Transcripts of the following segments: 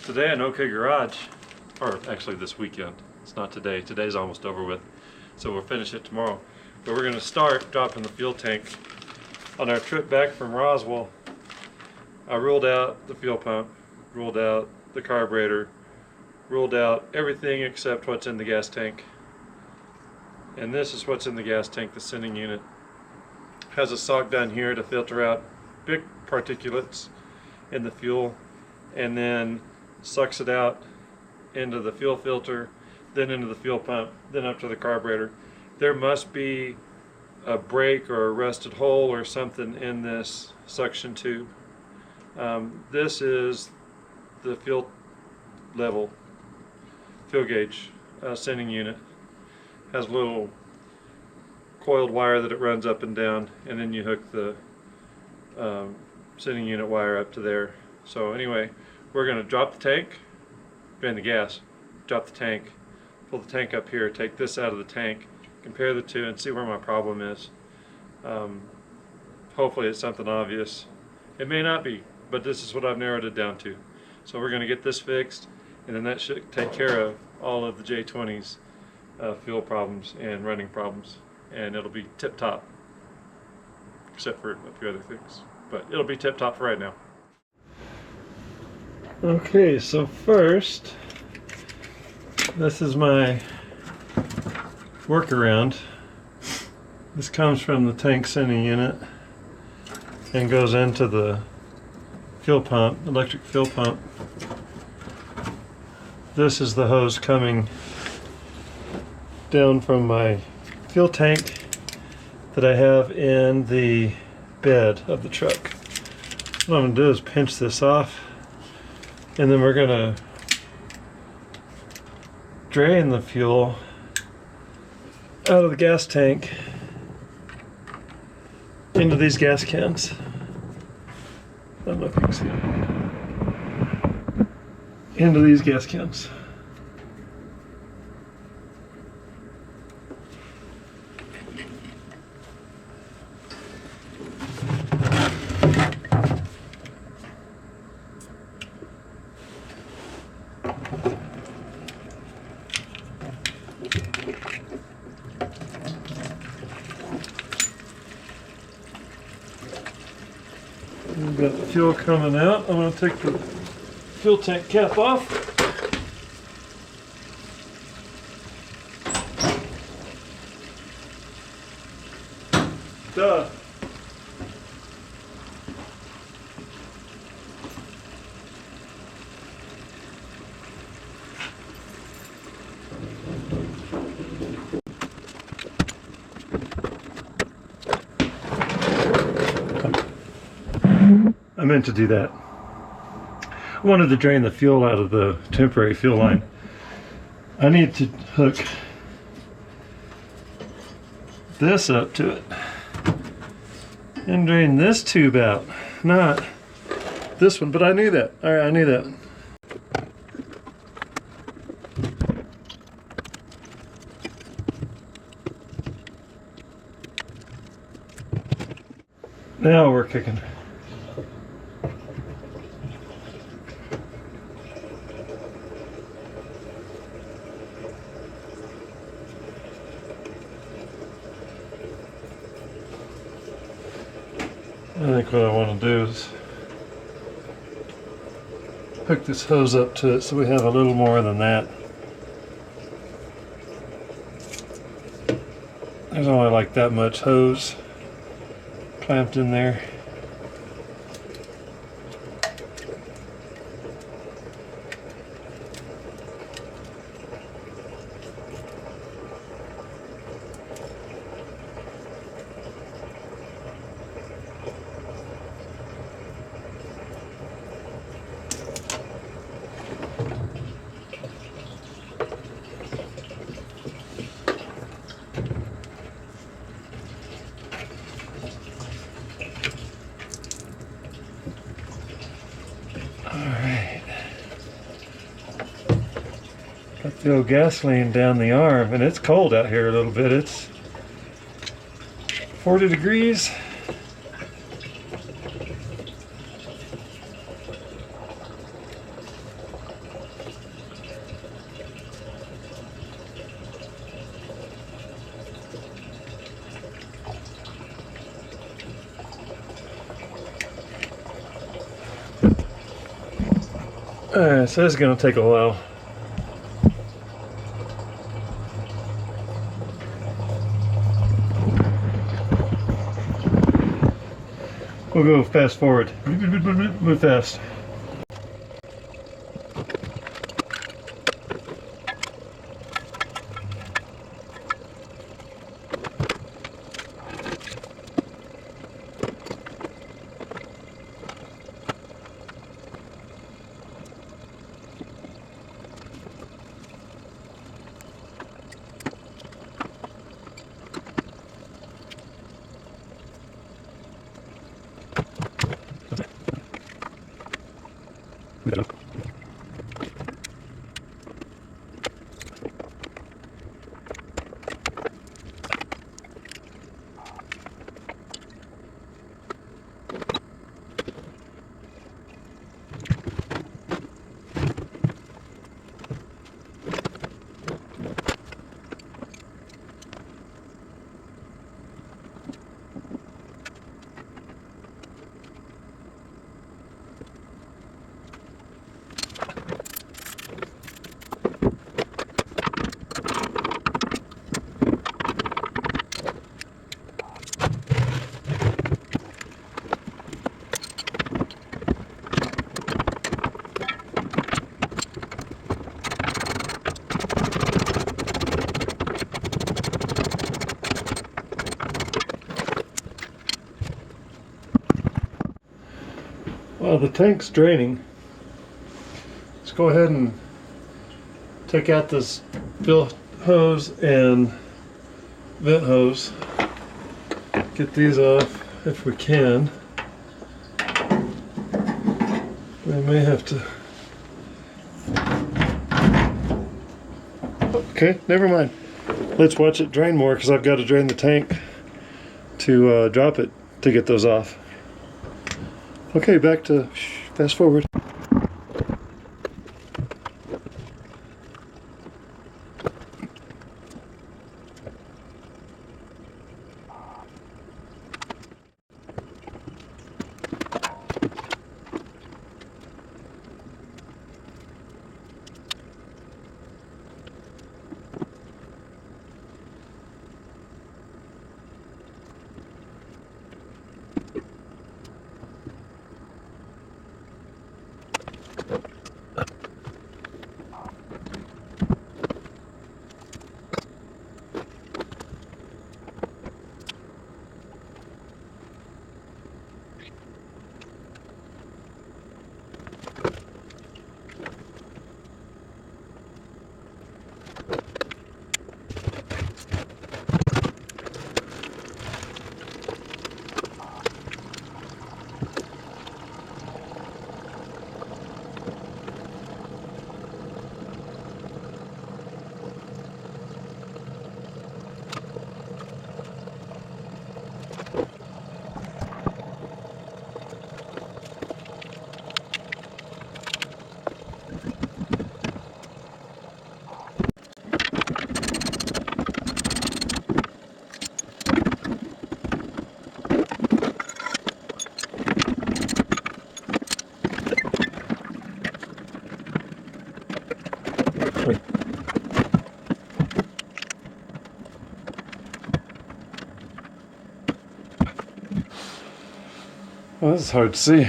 Today at OK Garage, or actually this weekend, it's not today, today's almost over with, so we'll finish it tomorrow. But we're going to start dropping the fuel tank. On our trip back from Roswell, I ruled out the fuel pump, ruled out the carburetor, ruled out everything except what's in the gas tank. And this is what's in the gas tank, the sending unit. Has a sock down here to filter out big particulates in the fuel, and then sucks it out into the fuel filter, then into the fuel pump, then up to the carburetor. There must be a break or a rusted hole or something in this suction tube. This is the fuel level, fuel gauge sending unit. Has a little coiled wire that it runs up and down, and then you hook the sending unit wire up to there. So anyway, we're going to drop the tank, drain the gas, drop the tank, pull the tank up here, take this out of the tank, compare the two and see where my problem is. Hopefully it's something obvious. It may not be, but this is what I've narrowed it down to. So we're going to get this fixed, and then that should take care of all of the J20's fuel problems and running problems, and it'll be tip-top, except for a few other things. But it'll be tip-top for right now. Okay, so first, this is my workaround. This comes from the tank sending unit and goes into the fuel pump, electric fuel pump. This is the hose coming down from my fuel tank that I have in the bed of the truck. What I'm going to do is pinch this off, and then we're going to drain the fuel out of the gas tank into these gas cans. I don't know if you can see it. Into these gas cans. We've got the fuel coming out. I'm going to take the fuel tank cap off. Duh. I meant to do that. I wanted to drain the fuel out of the temporary fuel line. I need to hook this up to it and drain this tube out, not this one, but I knew that. All right, I knew that. Now we're kicking. I think what I want to do is hook this hose up to it so we have a little more than that. There's only like that much hose clamped in there. Alright. Got the old gasoline down the arm, and it's cold out here a little bit. It's 40 degrees. Alright, so this is going to take a while. We'll go fast forward. Move fast. Well, the tank's draining. Let's go ahead and take out this fill hose and vent hose. Get these off if we can. We may have to... Okay, never mind. Let's watch it drain more because I've got to drain the tank to drop it to get those off. Okay, back to fast forward. Well, this is hard to see.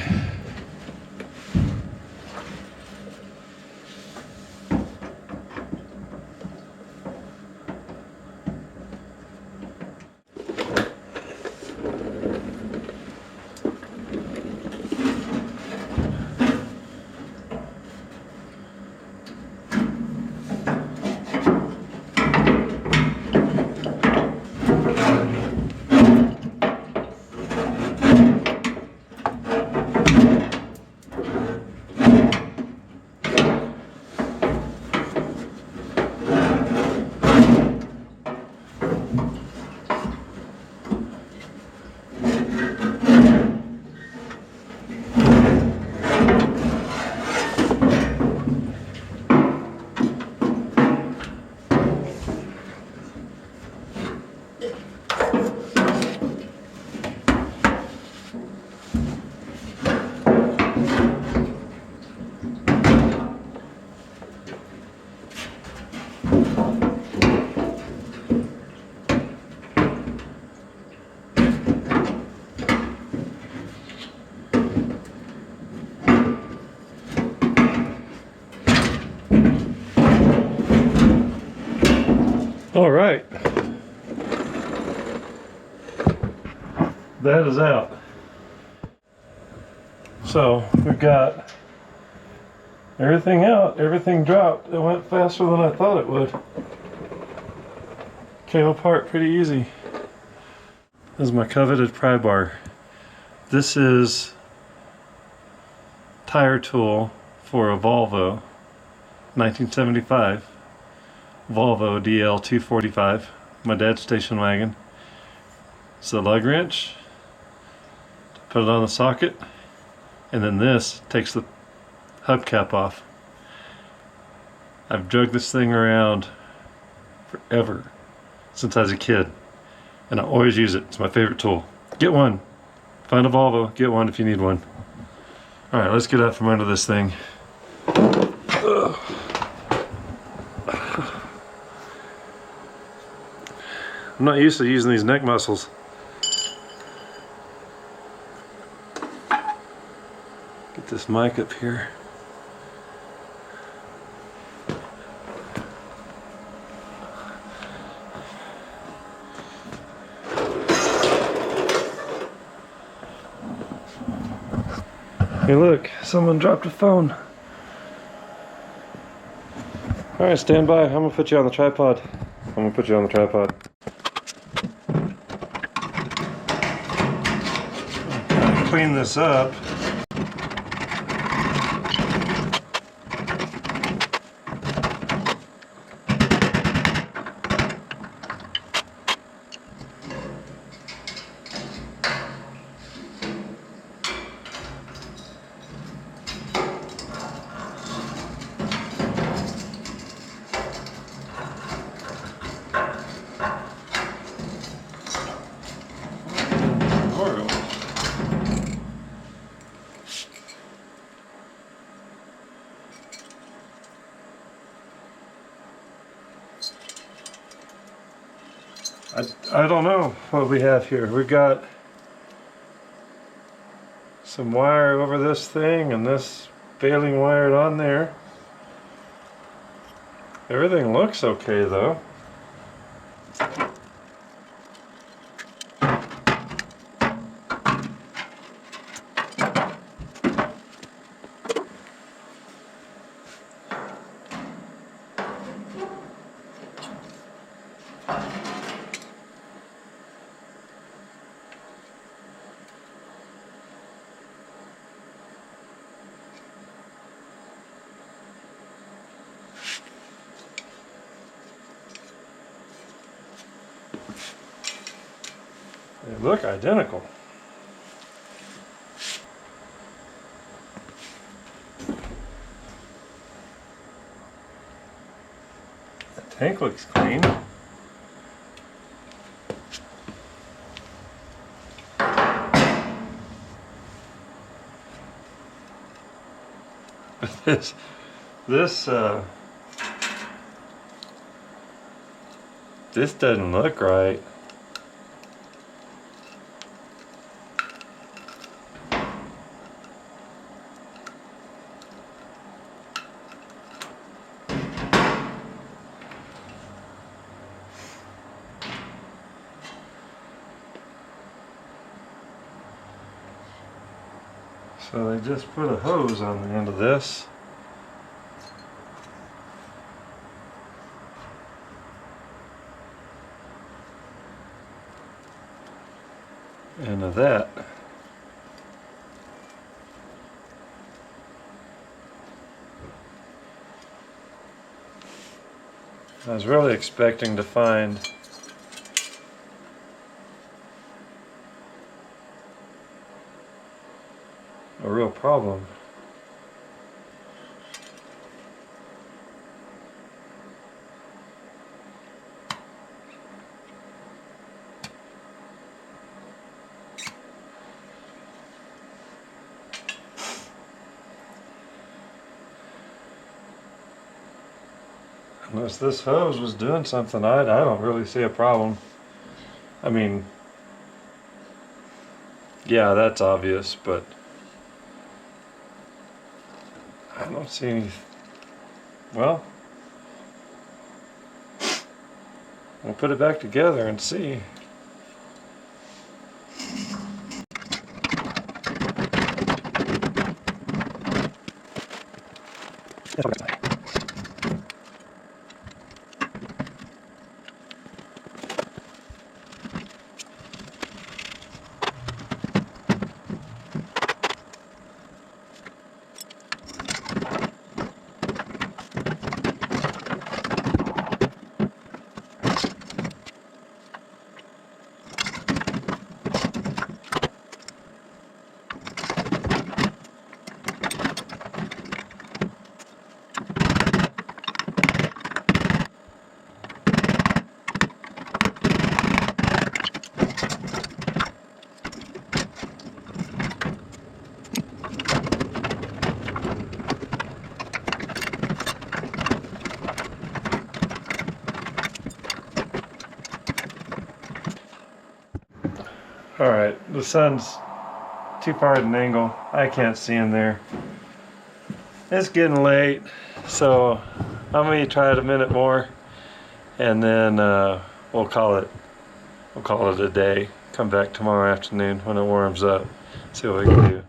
All right, that is out. So we've got everything out, everything dropped. It went faster than I thought it would. Came apart pretty easy. This is my coveted pry bar. This is tire tool for a Volvo 1975 Volvo DL245, my dad's station wagon. It's the lug wrench, put it on the socket, and then this takes the hubcap off. I've dragged this thing around forever, since I was a kid, and I always use it. It's my favorite tool. Get one. Find a Volvo, get one if you need one. Alright, let's get out from under this thing. Ugh. I'm not used to using these neck muscles. Get this mic up here. Hey look, someone dropped a phone. Alright, stand by. I'm gonna put you on the tripod. Clean this up. I don't know what we have here. We've got some wire over this thing and this baling wired on there. Everything looks okay though. They look identical. The tank looks clean. But this doesn't look right. So they just put a hose on the end of this. And of that. I was really expecting to find a real problem. Unless this hose was doing something, I don't really see a problem. I mean, yeah, that's obvious, but I don't see any. Well, We'll put it back together and see. Alright, the sun's too far at an angle. I can't see in there. It's getting late, so I'm gonna try it a minute more, and then we'll call it a day. Come back tomorrow afternoon when it warms up. See what we can do.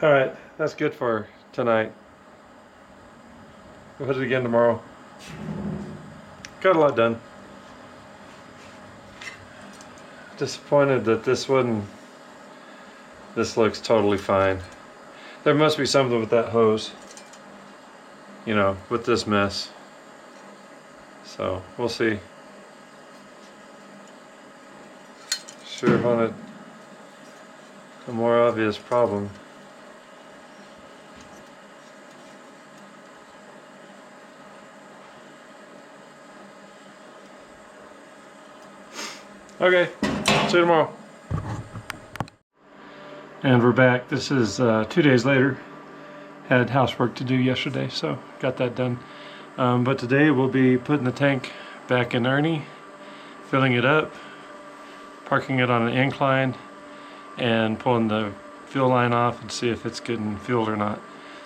Alright, that's good for tonight. We'll hit it again tomorrow. Got a lot done. Disappointed that this looks totally fine. There must be something with that hose, you know, with this mess. So, we'll see. Sure wanted a more obvious problem. Okay, see you tomorrow. And we're back. This is 2 days later. Had housework to do yesterday, so got that done. But today we'll be putting the tank back in Ernie, filling it up, parking it on an incline, and pulling the fuel line off and see if it's getting fueled or not.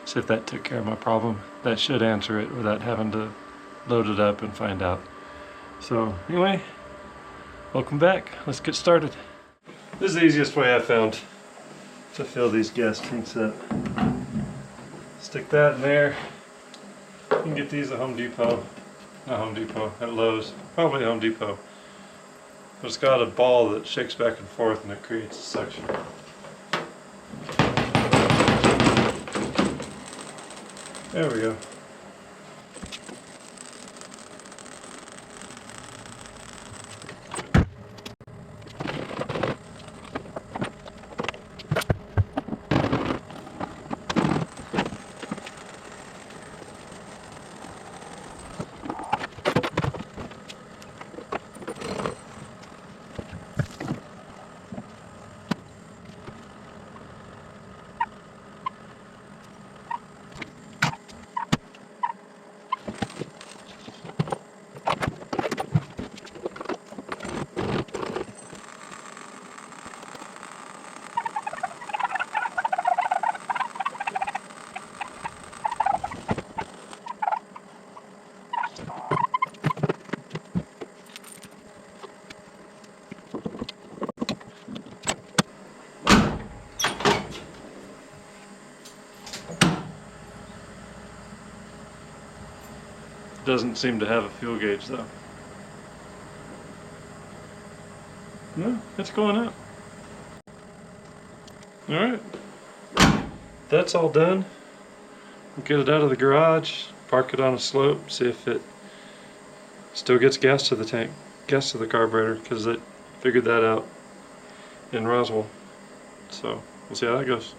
See if that took care of my problem. That should answer it without having to load it up and find out. So anyway, welcome back. Let's get started. This is the easiest way I've found to fill these gas tanks up. Stick that in there. You can get these at Home Depot. Not Home Depot, at Lowe's. Probably Home Depot. But it's got a ball that shakes back and forth and it creates a suction. There we go. Doesn't seem to have a fuel gauge though. No, it's going up. Alright. That's all done. We'll get it out of the garage, park it on a slope, see if it still gets gas to the tank, gas to the carburetor, because it figured that out in Roswell. So we'll see how that goes.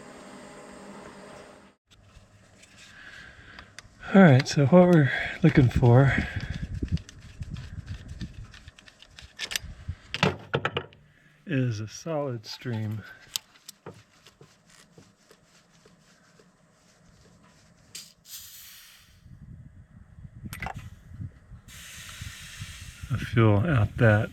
Alright, so what we're looking for is a solid stream. Of fuel out that.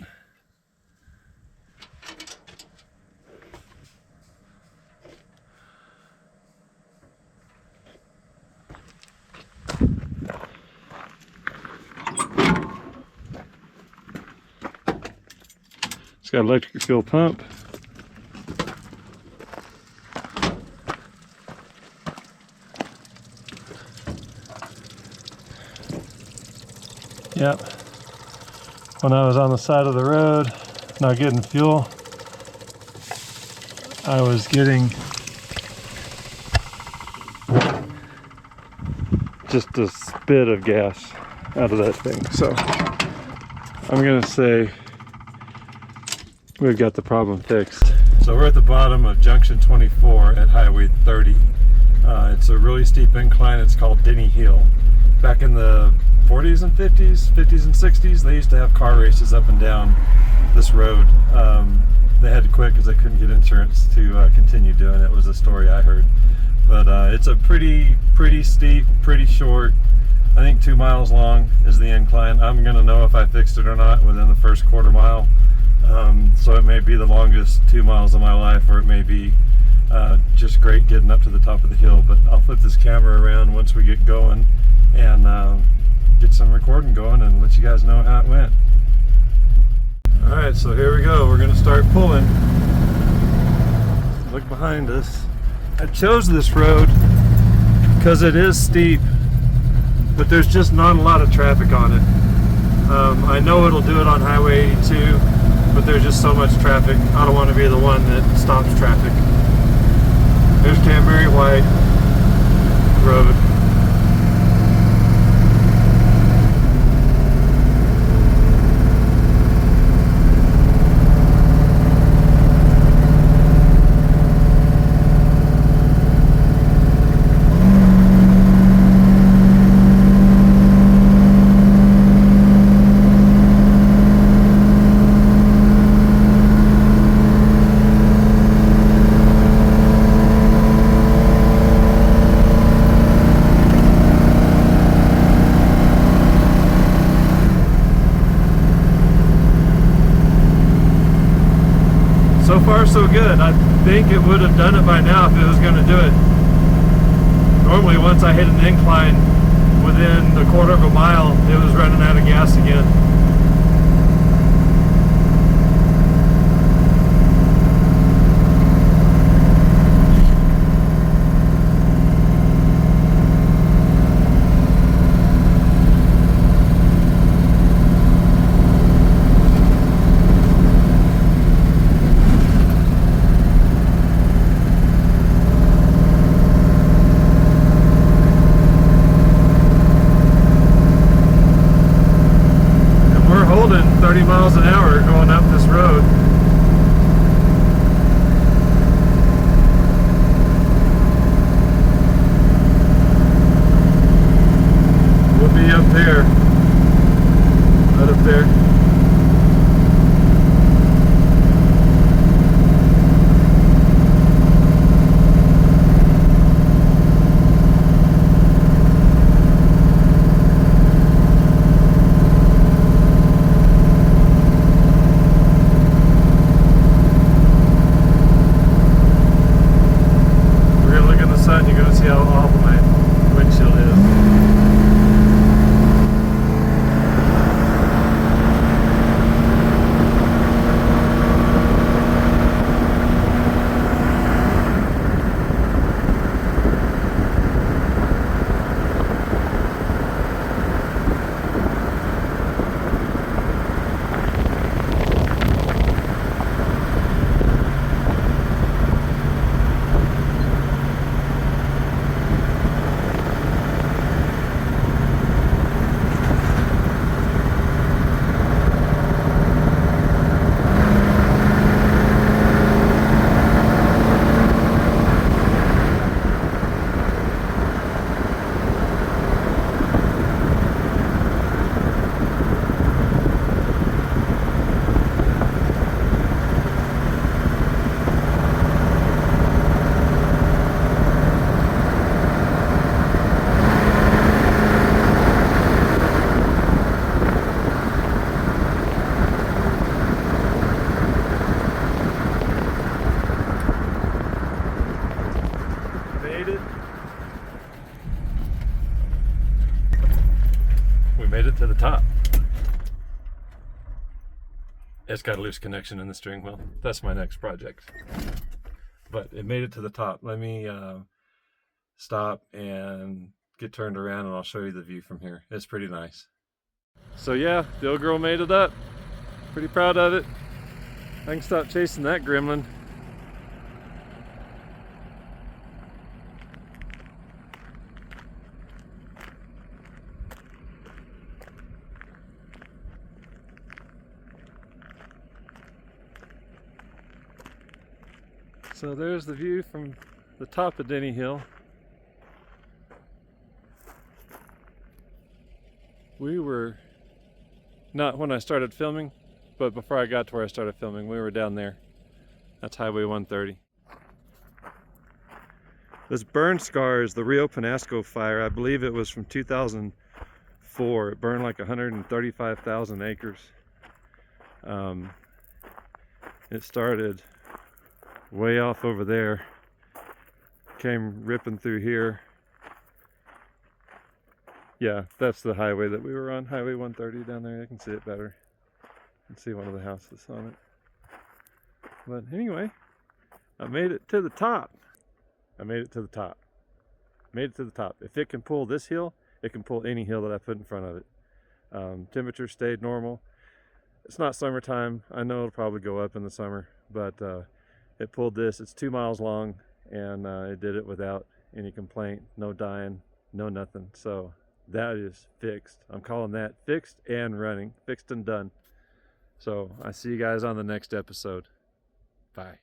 It's got an electric fuel pump. Yep. When I was on the side of the road, not getting fuel, I was getting just a spit of gas out of that thing. So I'm gonna say we've got the problem fixed. So we're at the bottom of junction 24 at Highway 30. It's a really steep incline. It's called Denny Hill. Back in the 40s and 50s and 60s, they used to have car races up and down this road. They had to quit because they couldn't get insurance to continue doing it, was a story I heard. But it's a pretty steep, pretty short, I think 2 miles long is the incline. I'm gonna know if I fixed it or not within the first quarter mile. So it may be the longest 2 miles of my life, or it may be just great getting up to the top of the hill. But I'll flip this camera around once we get going and get some recording going and let you guys know how it went. Alright, so here we go. We're going to start pulling. Look behind us. I chose this road because it is steep, but there's just not a lot of traffic on it. I know it'll do it on Highway 82, but there's just so much traffic. I don't want to be the one that stops traffic. There's Canberry White Road. So far so good. I think it would have done it by now if it was going to do it. Normally once I hit an incline within a quarter of a mile, it was running out of gas again. It's got a loose connection in the steering wheel. That's my next project. But it made it to the top. Let me stop and get turned around and I'll show you the view from here. It's pretty nice. So yeah, the old girl made it up. Pretty proud of it. I can stop chasing that gremlin. So there's the view from the top of Denny Hill. We were, not when I started filming, but before I got to where I started filming, we were down there. That's Highway 130. This burn scar is the Rio Penasco fire. I believe it was from 2004. It burned like 135,000 acres. It started way off over there, came ripping through here. Yeah, that's the highway that we were on, Highway 130 down there. I can see it better. You can see one of the houses on it. But anyway, I made it to the top. I made it to the top. Made it to the top. If it can pull this hill, it can pull any hill that I put in front of it. Temperature stayed normal. It's not summertime. I know it'll probably go up in the summer, but it pulled this. It's 2 miles long, and it did it without any complaint, no dying, no nothing. So that is fixed. I'm calling that fixed and running, fixed and done. So I see you guys on the next episode. Bye.